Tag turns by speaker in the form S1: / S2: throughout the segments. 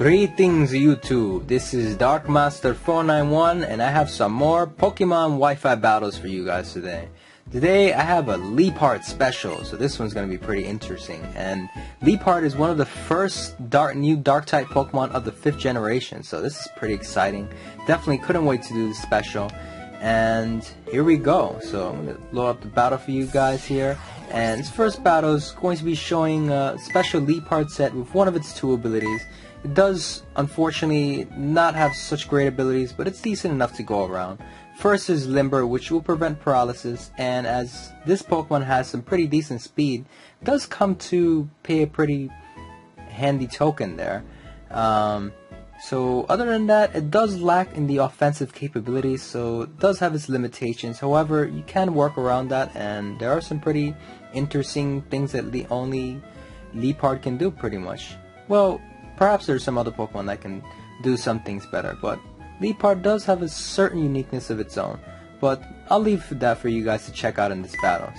S1: Greetings YouTube, this is Darkmaster491 and I have some more Pokemon Wi-Fi battles for you guys today. Today I have a Liepard Special, so this one's going to be pretty interesting. And Liepard is one of the first new Dark-type Pokemon of the 5th generation, so this is pretty exciting. Definitely couldn't wait to do this special. And here we go. So I'm going to load up the battle for you guys here. And this first battle is going to be showing a special Liepard set with one of its 2 abilities. It does, unfortunately, not have such great abilities, but it's decent enough to go around. First is Limber, which will prevent paralysis, and as this Pokemon has some pretty decent speed, it does come to pay a pretty handy token there. So other than that, it does lack in the offensive capabilities, so it does have its limitations. However, you can work around that, and there are some pretty interesting things that the only Liepard can do pretty much. Well, perhaps there's some other Pokemon that can do some things better, but Liepard does have a certain uniqueness of its own. But I'll leave that for you guys to check out in this battles.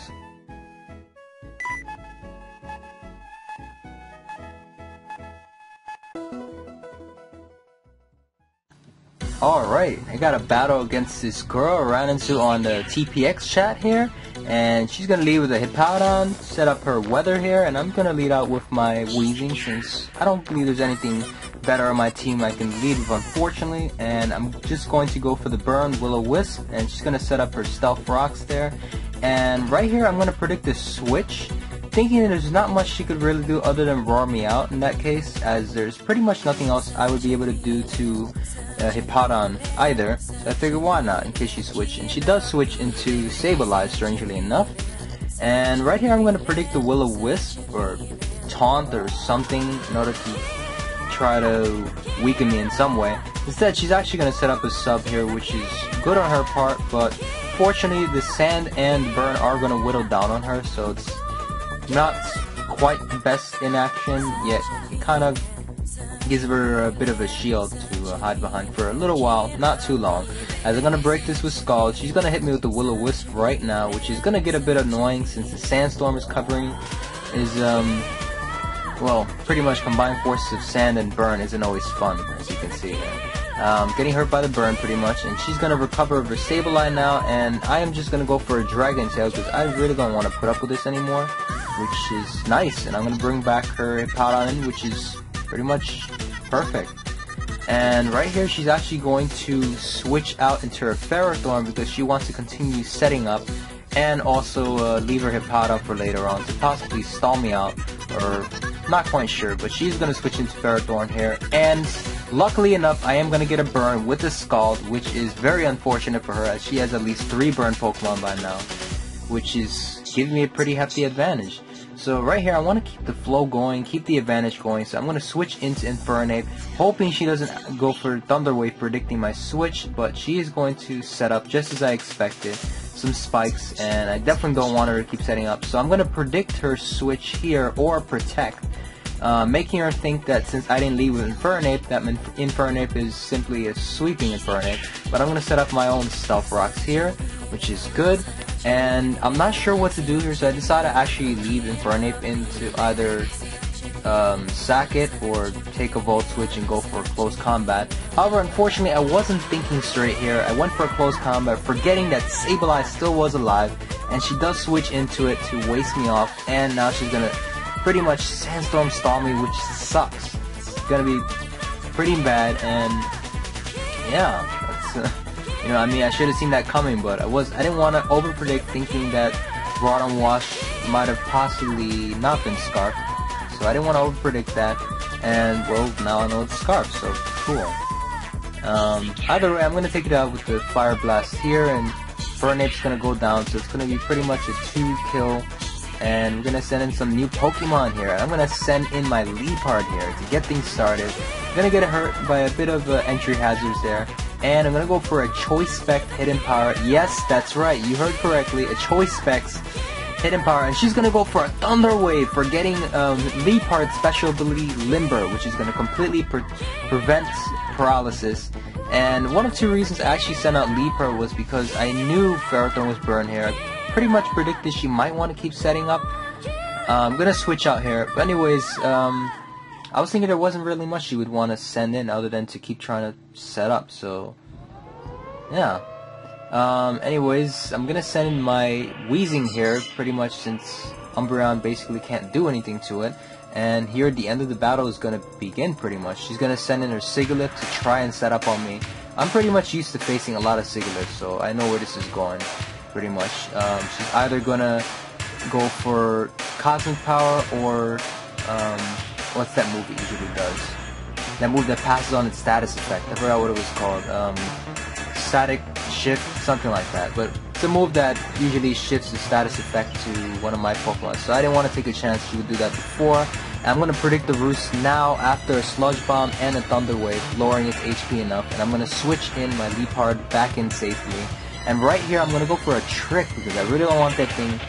S1: Alright, I got a battle against this girl I ran into on the TPX chat here, and she's gonna lead with a Hippowdon, set up her weather here, and I'm gonna lead out with my Weezing since I don't believe there's anything better on my team I can lead with, unfortunately. And I'm just going to go for the burn Will-O-Wisp, and she's gonna set up her Stealth Rocks there. And right here I'm gonna predict a switch, thinking that there's not much she could really do other than roar me out in that case, as there's pretty much nothing else I would be able to do to Hippowdon either, so I figured why not in case she switched. And she does switch into Sableye, strangely enough. And right here I'm going to predict the Will-O-Wisp or Taunt or something in order to try to weaken me in some way. Instead, she's actually going to set up a sub here, which is good on her part, but fortunately the Sand and Burn are going to whittle down on her, so it's not quite the best in action, yet it kind of gives her a bit of a shield to hide behind for a little while, not too long. As I'm going to break this with Scald, she's going to hit me with the Will-O-Wisp right now, which is going to get a bit annoying since the Sandstorm is covering, well, pretty much combined forces of Sand and Burn isn't always fun, as you can see here. Getting hurt by the burn pretty much, and she's going to recover her Sableye now, and I am just going to go for a Dragon Tail because I really don't want to put up with this anymore, which is nice. And I'm going to bring back her Hippowdon, which is pretty much perfect. And right here she's actually going to switch out into her Ferrothorn because she wants to continue setting up, and also leave her Hippowdon for later on to possibly stall me out, or not quite sure, but she's going to switch into Ferrothorn here. And luckily enough, I am going to get a burn with the Scald, which is very unfortunate for her as she has at least 3 burn Pokemon by now, which is giving me a pretty hefty advantage. So right here I want to keep the flow going, keep the advantage going, so I'm going to switch into Infernape, hoping she doesn't go for Thunder Wave predicting my switch, but she is going to set up just as I expected, some spikes, and I definitely don't want her to keep setting up, so I'm going to predict her switch here, or Protect, making her think that since I didn't lead with Infernape, that Infernape is simply a sweeping Infernape, but I'm going to set up my own Stealth Rocks here, which is good. And I'm not sure what to do here, so I decided to actually leave Infernape into either sack it or take a Volt Switch and go for a close combat. However, unfortunately, I wasn't thinking straight here. I went for a close combat, forgetting that Sableye still was alive, and she does switch into it to waste me off, and now she's gonna pretty much Sandstorm stall me, which sucks. It's gonna be pretty bad, and yeah, that's you know, I mean, I should have seen that coming, but I didn't want to overpredict, thinking that Rotom Wash might have possibly not been Scarf, so I didn't want to overpredict that, and well, now I know it's Scarf, so cool. Either way, I'm going to take it out with the Fire Blast here, and Burnape's going to go down, so it's going to be pretty much a 2-kill, and we're going to send in some new Pokemon here. I'm going to send in my Liepard here to get things started. I'm going to get hurt by a bit of entry hazards there. And I'm going to go for a Choice Spect Hidden Power. Yes, that's right, you heard correctly, a Choice Specs Hidden Power. And she's going to go for a Thunder Wave for getting Liepard Special ability Limber, which is going to completely prevent paralysis. And one of 2 reasons I actually sent out Liepard was because I knew Ferrothorn was burned here. I pretty much predicted she might want to keep setting up. I'm going to switch out here. But anyways, I was thinking there wasn't really much she would want to send in other than to keep trying to set up, so yeah. Anyways, I'm gonna send in my Wheezing here, pretty much since Umbreon basically can't do anything to it. And here at the end of the battle is gonna begin pretty much. She's gonna send in her Sigilyph to try and set up on me. I'm pretty much used to facing a lot of Sigilyphs, so I know where this is going, pretty much. She's either gonna go for Cosmic Power or, what's that move it usually does? That move that passes on its status effect. I forgot what it was called. Static Shift, something like that. But it's a move that usually shifts the status effect to one of my Pokemon. So I didn't want to take a chance she would do that before. And I'm going to predict the roost now after a Sludge Bomb and a Thunder Wave, lowering its HP enough. And I'm going to switch in my Liepard back in safely. And right here I'm going to go for a Trick because I really don't want that thing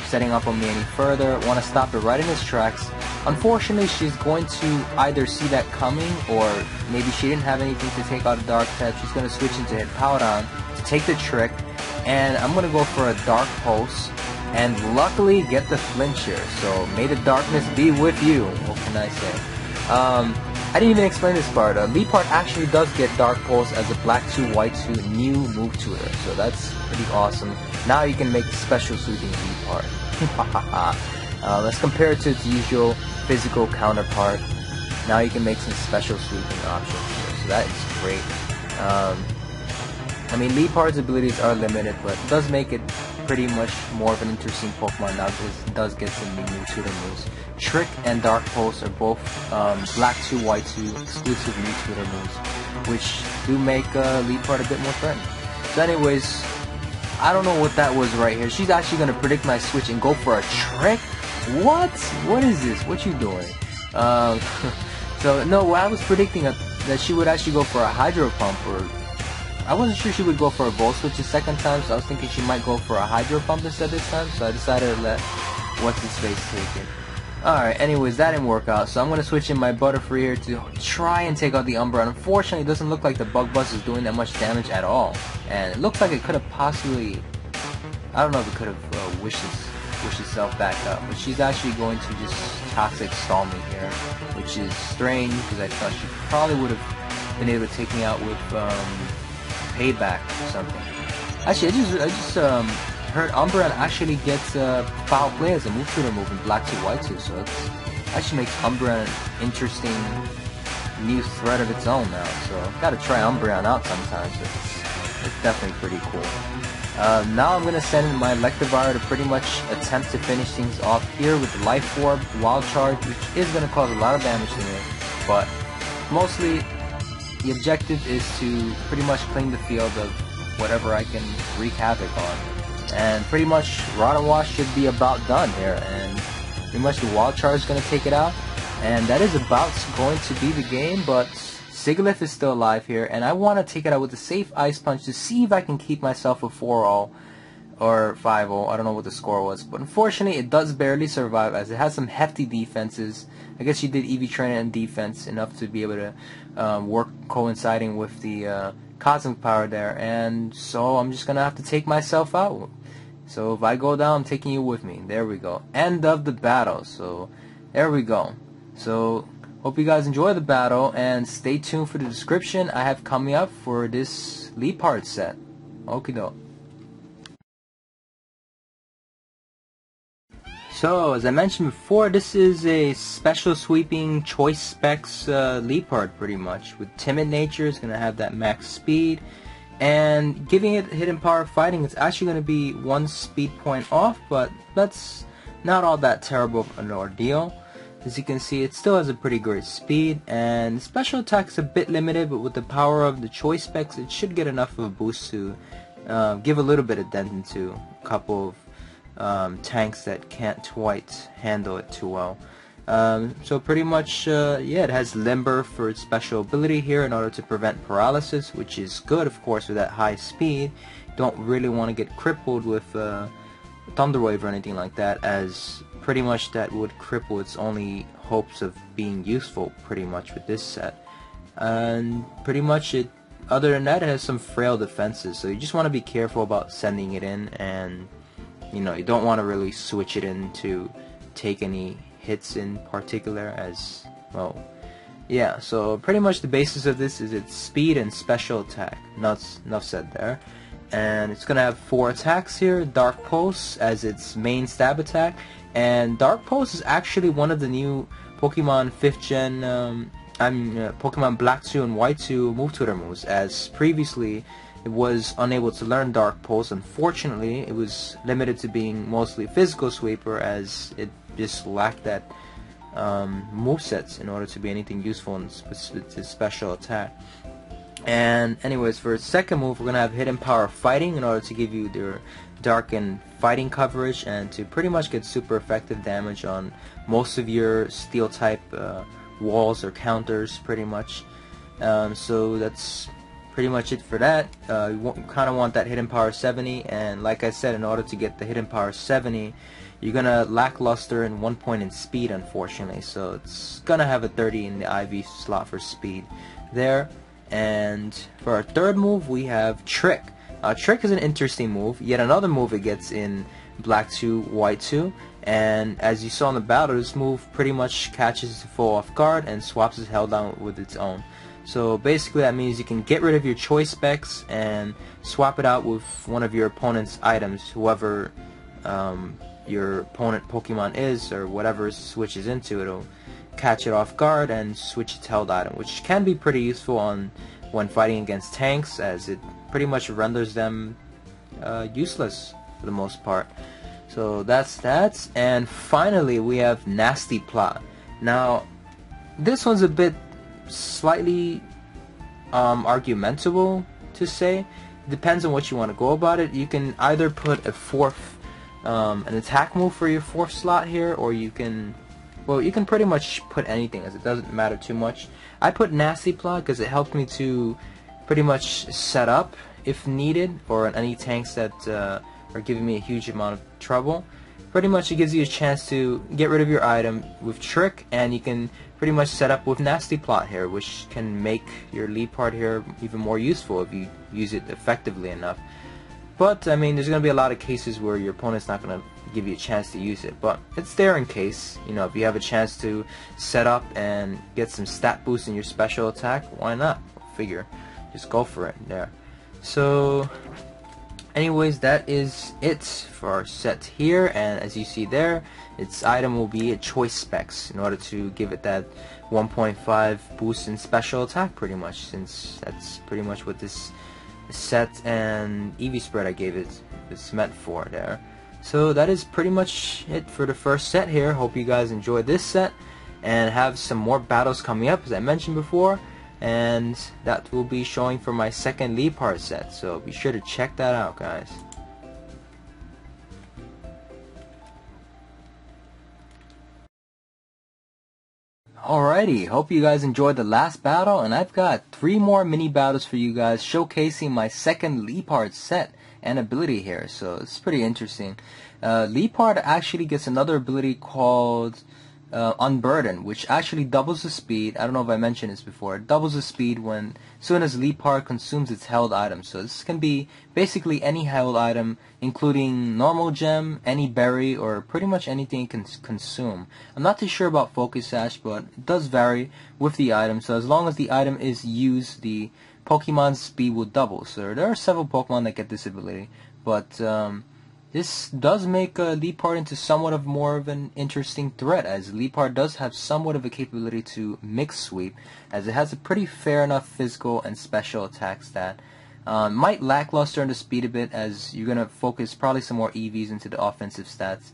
S1: setting up on me any further. I want to stop it right in its tracks. Unfortunately, she's going to either see that coming, or maybe she didn't have anything to take out a Dark type. She's going to switch into Hippowdon to take the Trick, and I'm going to go for a Dark Pulse, and luckily get the flinch here. So may the darkness be with you. What can I say? I didn't even explain this part. Liepard actually does get Dark Pulse as a Black 2, White 2 new move tutor, so that's pretty awesome. Now you can make a special sweeping Liepard. Let's compare it to its usual physical counterpart. Now you can make some special sweeping options here, so that is great. I mean, Liepard's abilities are limited, but it does make it pretty much more of an interesting Pokemon now because it does get some new tutor moves. Trick and Dark Pulse are both Black 2, White 2 exclusive new tutor moves, which do make Liepard a bit more threatening. So anyways, I don't know what that was right here. She's actually going to predict my switch and go for a Trick? What? What is this? What you doing? So no, I was predicting that she would actually go for a Hydro Pump, or I wasn't sure she would go for a Volt Switch the second time, so I was thinking she might go for a Hydro Pump instead this time, so I decided to let What's-His-Face take it. Alright, anyways, that didn't work out, so I'm going to switch in my Butterfree here to try and take out the Umbreon. Unfortunately, it doesn't look like the Bug Buzz is doing that much damage at all, and it looks like it could have possibly, I don't know if it could have wished itself back up, but she's actually going to just Toxic Stall me here, which is strange because I thought she probably would have been able to take me out with Payback or something. Actually, I just heard Umbreon actually gets Foul Play as a move tutor move in Black 2, White 2, so it actually makes Umbreon an interesting new threat of its own now. So gotta try Umbreon out sometimes. It's definitely pretty cool. Now I'm gonna send in my Electivire to pretty much attempt to finish things off here with the Life Orb, Wild Charge, which is gonna cause a lot of damage to me, but mostly the objective is to pretty much clean the field of whatever I can wreak havoc on. And pretty much Rot and Wash should be about done here, and pretty much the Wild Charge is going to take it out. And that is about going to be the game, but Sigilyph is still alive here, and I want to take it out with a safe Ice Punch to see if I can keep myself a 4-0 or 5-0. I don't know what the score was, but unfortunately it does barely survive as it has some hefty defenses. I guess she did EV Train and defense enough to be able to work coinciding with the Cosmic Power there, and so I'm just gonna have to take myself out. So if I go down, I'm taking you with me. There we go. End of the battle. So there we go. So hope you guys enjoy the battle, and stay tuned for the description I have coming up for this Liepard set. Okie doke. So, as I mentioned before, this is a special sweeping choice specs Liepard pretty much. With Timid nature, it's going to have that max speed, and giving it hidden power fighting, it's actually going to be 1 speed point off, but that's not all that terrible of an ordeal. As you can see, it still has a pretty great speed, and special attack's a bit limited, but with the power of the choice specs, it should get enough of a boost to give a little bit of dent into a couple of tanks that can't quite handle it too well. So pretty much, yeah, it has Limber for its special ability here in order to prevent paralysis, which is good, of course, with that high speed. Don't really want to get crippled with Thunder Wave or anything like that, as pretty much that would cripple its only hopes of being useful pretty much with this set. And pretty much it, other than that, it has some frail defenses, so you just want to be careful about sending it in, and you know, you don't want to really switch it in to take any hits in particular, as well, yeah, so pretty much the basis of this is its speed and special attack. Enough said there. And it's gonna have 4 attacks here. Dark Pulse as its main stab attack, and Dark Pulse is actually one of the new Pokemon 5th gen Pokemon Black 2 and White 2 move Twitter moves, as previously it was unable to learn Dark Pulse. Unfortunately, it was limited to being mostly physical sweeper, as it just lacked that movesets in order to be anything useful in its special attack. And anyways, for its second move, we're going to have Hidden Power Fighting in order to give you their dark and fighting coverage, and to pretty much get super effective damage on most of your steel type walls or counters pretty much. So that's pretty much it for that. You kind of want that Hidden Power 70, and like I said, in order to get the Hidden Power 70, you're gonna lackluster in 1 point in speed, unfortunately, so it's gonna have a 30 in the IV slot for speed there. And for our third move, we have Trick. Trick is an interesting move, yet another move it gets in Black 2, White 2, and as you saw in the battle, this move pretty much catches the foe off guard and swaps his held down with its own. So basically that means you can get rid of your choice specs and swap it out with one of your opponent's items, whoever your opponent Pokemon is, or whatever it switches into, it'll catch it off guard and switch its held item, which can be pretty useful when fighting against tanks, as it pretty much renders them useless for the most part. So that's that. And finally we have Nastyplot. Now this one's a bit slightly argumentable to say. It depends on what you want to go about it. You can either put a an attack move for your 4th slot here, or you can pretty much put anything, as it doesn't matter too much. I put Nastyplot because it helps me to pretty much set up if needed, or on any tanks that are giving me a huge amount of trouble. Pretty much it gives you a chance to get rid of your item with Trick, and you can pretty much set up with Nastyplot here, which can make your Liepard here even more useful if you use it effectively enough. But I mean, there's going to be a lot of cases where your opponent's not going to give you a chance to use it, but it's there in case, you know, if you have a chance to set up and get some stat boost in your special attack, why not? Figure, just go for it there. So anyways, that is it for our set here, and as you see there, its item will be a choice specs in order to give it that 1.5 boost in special attack, pretty much, since that's pretty much what this set and EV spread I gave it is meant for there. So that is pretty much it for the first set here. Hope you guys enjoyed this set, and have some more battles coming up, as I mentioned before, and that will be showing for my second Liepard set, so be sure to check that out, guys. Alrighty, hope you guys enjoyed the last battle, and I've got 3 more mini battles for you guys showcasing my second Liepard set and ability here, so it's pretty interesting. Liepard actually gets another ability called Unburden, which actually doubles the speed. I don't know if I mentioned this before. It doubles the speed when soon as Liepard consumes its held item. So this can be basically any held item, including normal gem, any berry, or pretty much anything it can consume. I'm not too sure about Focus Sash, but it does vary with the item. So as long as the item is used, the Pokemon's speed will double. So there are several Pokemon that get this ability, but this does make Liepard into somewhat of more of an interesting threat, as Liepard does have somewhat of a capability to mix sweep, as it has a pretty fair enough physical and special attack stat. Might lackluster in the speed a bit, as you're going to focus probably some more EVs into the offensive stats.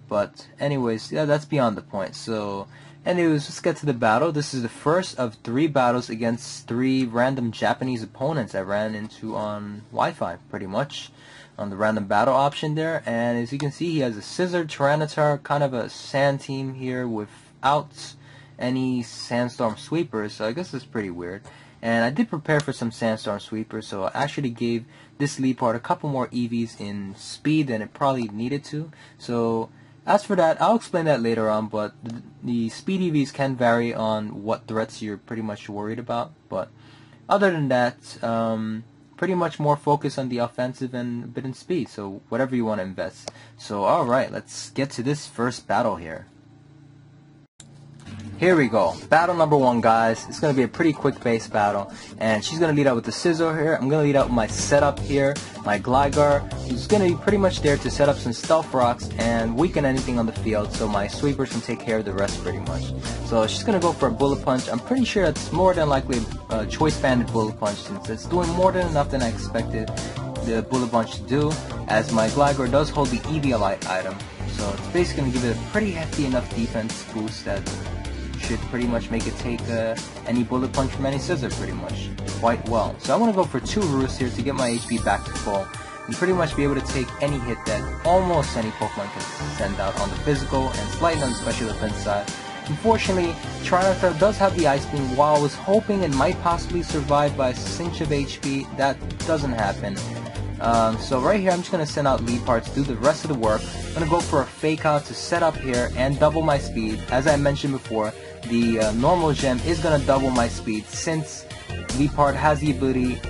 S1: But anyways, yeah, that's beyond the point. So anyways, let's get to the battle. This is the first of 3 battles against 3 random Japanese opponents I ran into on Wi-Fi, pretty much, on the random battle option there. And as you can see, he has a Scizor, Tyranitar, kind of a sand team here without any Sandstorm Sweepers, so I guess it's pretty weird. And I did prepare for some Sandstorm Sweepers, so I actually gave this Liepard a couple more EVs in speed than it probably needed to. So as for that, I'll explain that later on, but the speed EVs can vary on what threats you're pretty much worried about. But other than that, pretty much more focus on the offensive and a bit in speed, so whatever you want to invest. So alright, let's get to this first battle here. Here we go. Battle number 1, guys. It's going to be a pretty quick base battle. And she's going to lead out with the Scissor here. I'm going to lead out with my setup here. My Gligar, who's going to be pretty much there to set up some Stealth Rocks and weaken anything on the field. So my sweepers can take care of the rest pretty much. So she's going to go for a Bullet Punch. I'm pretty sure that's more than likely a Choice Banded Bullet Punch, since it's doing more than enough than I expected the Bullet Punch to do, as my Gligar does hold the Eviolite item. So it's basically going to give it a pretty hefty enough defense boost that should pretty much make it take any Bullet Punch from any Scissor pretty much quite well. So I want to go for 2 Roosts here to get my HP back to full and pretty much be able to take any hit that almost any Pokemon can send out on the physical and slightly on the special defense side. Unfortunately, Tyranitar does have the Ice Beam. While I was hoping it might possibly survive by a cinch of HP, that doesn't happen. So right here I'm just going to send out Liepard to do the rest of the work. I'm going to go for a Fake Out to set up here and double my speed. As I mentioned before, the normal gem is going to double my speed since Liepard has the ability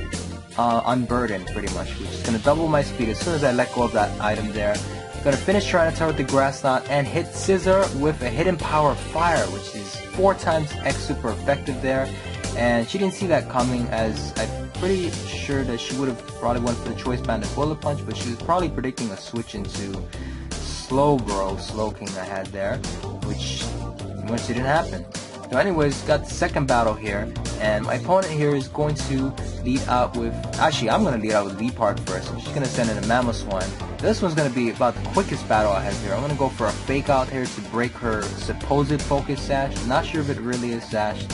S1: Unburden pretty much, which is going to double my speed as soon as I let go of that item there. I'm going to finish Tyranitar with the Grass Knot and hit Scissor with a Hidden Power Fire, which is 4 times X super effective there. And she didn't see that coming, as I'm pretty sure that she would have probably went for the Choice Banded Bullet Punch, but she was probably predicting a switch into Slowking I had there, which didn't happen. So anyways, got the second battle here, and my opponent here is going to lead out with, actually I'm going to lead out with Liepard first. She's going to send in a Mamoswine. This one's going to be about the quickest battle I have here. I'm going to go for a Fake Out here to break her supposed Focus Sash. Not sure if it really is sashed.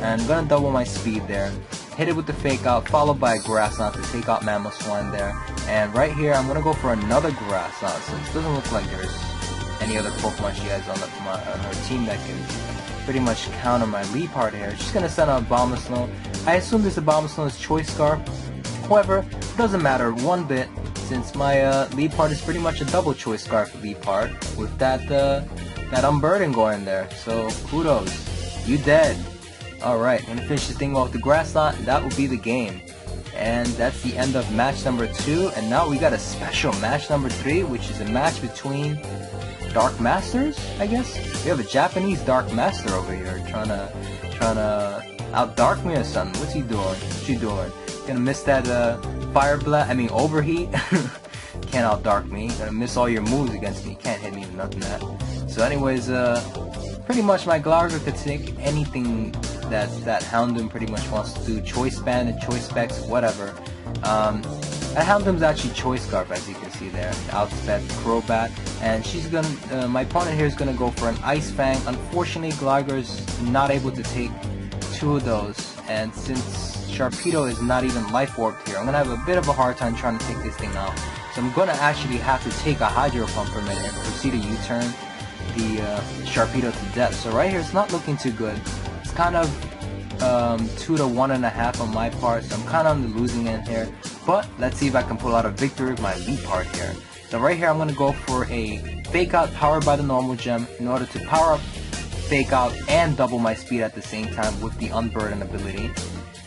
S1: And I'm going to double my speed there. Hit it with the Fake Out, followed by a Grass Knot to take out Mamoswine there. And right here, I'm going to go for another Grass Knot, since it doesn't look like there's any other Pokemon she has on her team that can pretty much counter my Liepard here. She's going to send out Abomasnow. I assume this Abomasnow is Choice Scarf. However, it doesn't matter one bit, since my Liepard is pretty much a double Choice Scarf Liepard with that Unburden going there. So kudos, you dead. Alright, I'm going to finish this thing off with the Grass Knot, and that will be the game. And that's the end of match number 2, and now we got a special match number 3, which is a match between Dark Masters, I guess? We have a Japanese Dark Master over here trying to out-dark me or something. What's he doing? What's she doing? Gonna miss that Overheat? Can't out-dark me. Gonna miss all your moves against me. Can't hit me with nothing that. So anyways, pretty much my Gligar could take anything that Houndoom pretty much wants to do. Choice Band and Choice Specs, whatever. That Houndoom's actually Choice Scarf, as you can see there. Outspec, Crobat, and she's gonna. My opponent here is gonna go for an Ice Fang. Unfortunately, Gligar's not able to take 2 of those, and since Sharpedo is not even Life Orbed here, I'm gonna have a bit of a hard time trying to take this thing out. So I'm gonna actually have to take a Hydro Pump for a minute and proceed to U-turn the Sharpedo to death. So right here, it's not looking too good. It's kind of 2 to 1.5 on my part, so I'm kind of on the losing end here. But let's see if I can pull out a victory with my Liepard here. So right here, I'm going to go for a Fake Out powered by the normal gem in order to power up Fake Out and double my speed at the same time with the Unburden ability.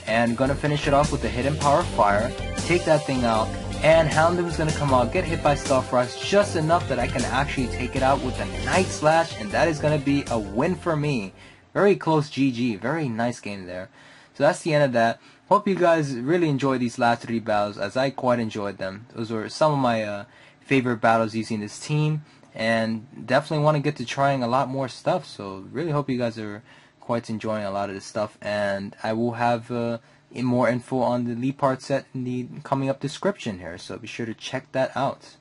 S1: And going to finish it off with the Hidden Power Fire, take that thing out, and Houndoom is going to come out, get hit by Stealth Rocks just enough that I can actually take it out with a Night Slash, and that is going to be a win for me. Very close GG, very nice game there. So that's the end of that. Hope you guys really enjoyed these last 3 battles, as I quite enjoyed them. Those were some of my favorite battles using this team, and definitely want to get to trying a lot more stuff. So really hope you guys are quite enjoying a lot of this stuff, and I will have more info on the Liepard set in the coming up description here, so be sure to check that out.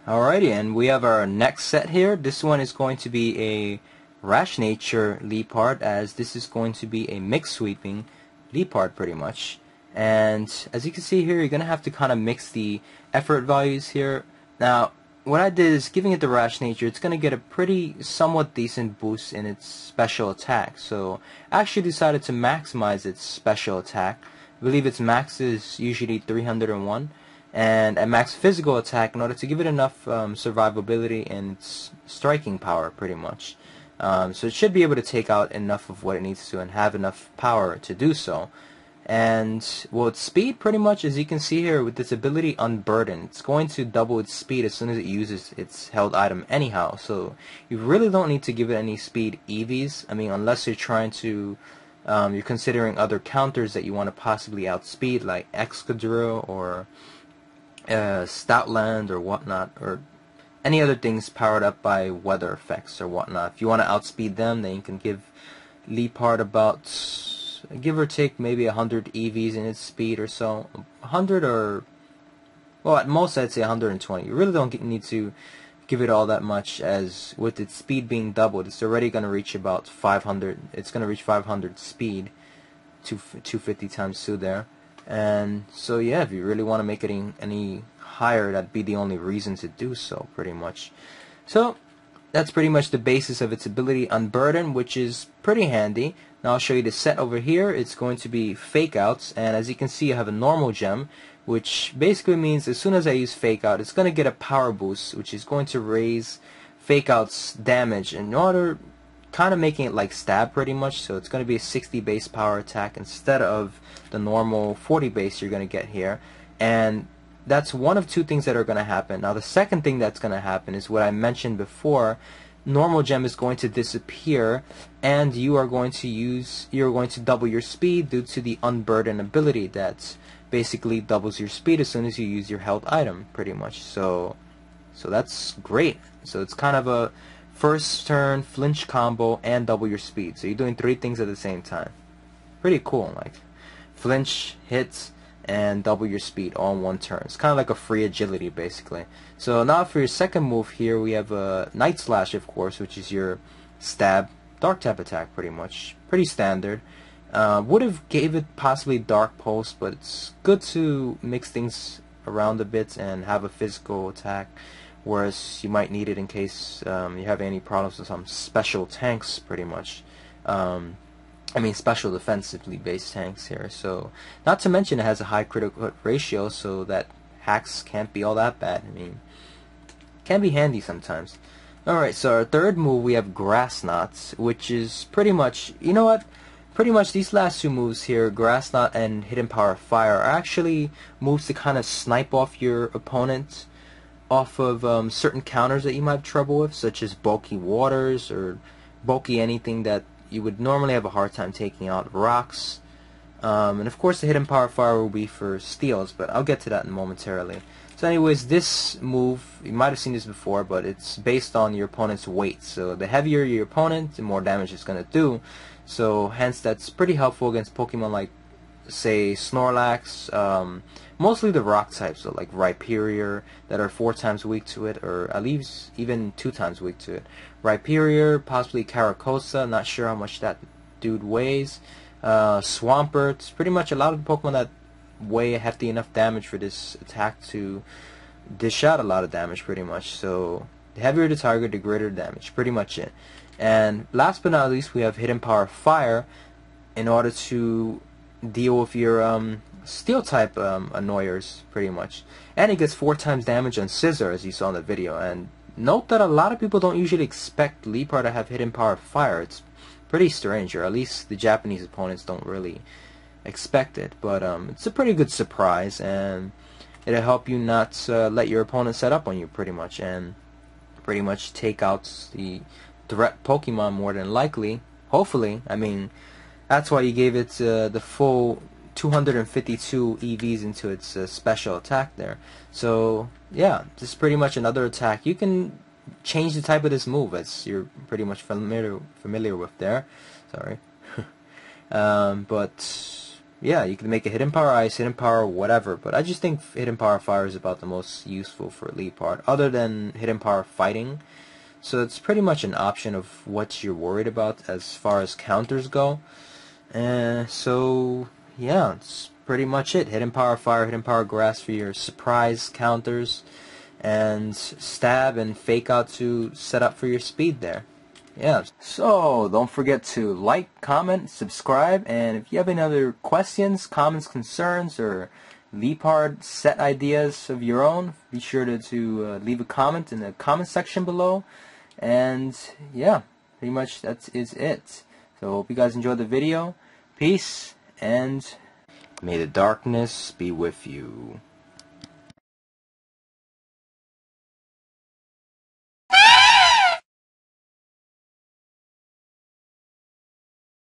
S1: Alrighty, and we have our next set here. This one is going to be a Rash Nature Liepard, as this is going to be a mixed sweeping Liepard pretty much. And as you can see here, you're going to have to kind of mix the effort values here. Now, what I did is giving it the Rash Nature, it's going to get a pretty somewhat decent boost in its special attack. So I actually decided to maximize its special attack. I believe its max is usually 301. And a max physical attack in order to give it enough survivability and its striking power pretty much. So it should be able to take out enough of what it needs to and have enough power to do so. And well, its speed pretty much, as you can see here with this ability Unburden, it's going to double its speed as soon as it uses its held item anyhow. So you really don't need to give it any speed EVs. I mean, unless you're trying to you're considering other counters that you want to possibly outspeed, like Excadrill or Stoutland or whatnot, or any other things powered up by weather effects or whatnot. If you want to outspeed them, then you can give Liepard about, give or take, maybe 100 EVs in its speed or so. 100, or, well, at most I'd say 120. You really don't need to give it all that much, as with its speed being doubled, it's already going to reach about 500. It's going to reach 500 speed, 250 times 2 there. And so yeah, if you really want to make it any higher, that'd be the only reason to do so, pretty much. So that's pretty much the basis of its ability Unburden, which is pretty handy. Now I'll show you the set over here. It's going to be Fake Outs, and as you can see, I have a normal gem, which basically means as soon as I use Fake Out, it's going to get a power boost, which is going to raise Fake Out's damage in order, kind of making it like stab pretty much. So it's going to be a 60 base power attack instead of the normal 40 base you're going to get here. And that's one of two things that are going to happen. Now the second thing that's going to happen is what I mentioned before. Normal gem is going to disappear, and you're going to double your speed due to the Unburden ability that basically doubles your speed as soon as you use your held item, pretty much. So that's great. So it's kind of a first turn flinch combo and double your speed. So you're doing 3 things at the same time. Pretty cool, like flinch, hits, and double your speed all in one turn. It's kind of like a free agility, basically. So now for your second move here, we have a Night Slash, of course, which is your stab dark type attack, pretty much. Pretty standard. Would have gave it possibly Dark Pulse, but it's good to mix things around a bit and have a physical attack, whereas you might need it in case you have any problems with some special tanks, pretty much. I mean special defensively based tanks here. So not to mention it has a high critical hit ratio, so that hacks can't be all that bad. I mean, can be handy sometimes. Alright, so our third move, we have Grass Knots, which is pretty much, you know what, pretty much these last 2 moves here, Grass Knot and Hidden Power Fire, are actually moves to kind of snipe off your opponent off of certain counters that you might have trouble with, such as bulky waters or bulky anything that you would normally have a hard time taking out, rocks. And of course the Hidden Power Fire will be for steals, but I'll get to that momentarily. So anyways, this move, you might have seen this before, but it's based on your opponent's weight. So the heavier your opponent, the more damage it's going to do. So hence that's pretty helpful against Pokemon like, say, Snorlax, mostly the rock types, so like Rhyperior, that are 4 times weak to it, or at least even 2 times weak to it. Rhyperior, possibly Caracosa, not sure how much that dude weighs. Swampert, pretty much a lot of the Pokemon that weigh hefty enough damage for this attack to dish out a lot of damage, pretty much. So the heavier the target, the greater the damage, pretty much it. And last but not least, we have Hidden Power Fire in order to deal with your steel type annoyers, pretty much. And it gets 4 times damage on Scissor, as you saw in the video. And note that a lot of people don't usually expect Liepard to have Hidden Power Fire. It's pretty strange, or at least the Japanese opponents don't really expect it. But it's a pretty good surprise, and it'll help you not let your opponent set up on you, pretty much, and pretty much take out the threat Pokemon more than likely. Hopefully. I mean, that's why you gave it the full 252 EVs into its special attack there. So yeah, this is pretty much another attack. You can change the type of this move, as you're pretty much familiar with there. Sorry. But yeah, you can make a Hidden Power Ice, Hidden Power whatever, but I just think Hidden Power Fire is about the most useful for Liepard, other than Hidden Power Fighting. So it's pretty much an option of what you're worried about as far as counters go. So yeah, it's pretty much it. Hidden Power Fire, Hidden Power Grass for your surprise counters, and Stab and Fake Out to set up for your speed there. Yeah, so don't forget to like, comment, subscribe, and if you have any other questions, comments, concerns, or Liepard set ideas of your own, be sure to leave a comment in the comment section below. And yeah, pretty much that is it. So hope you guys enjoyed the video. Peace, and May the darkness be with you.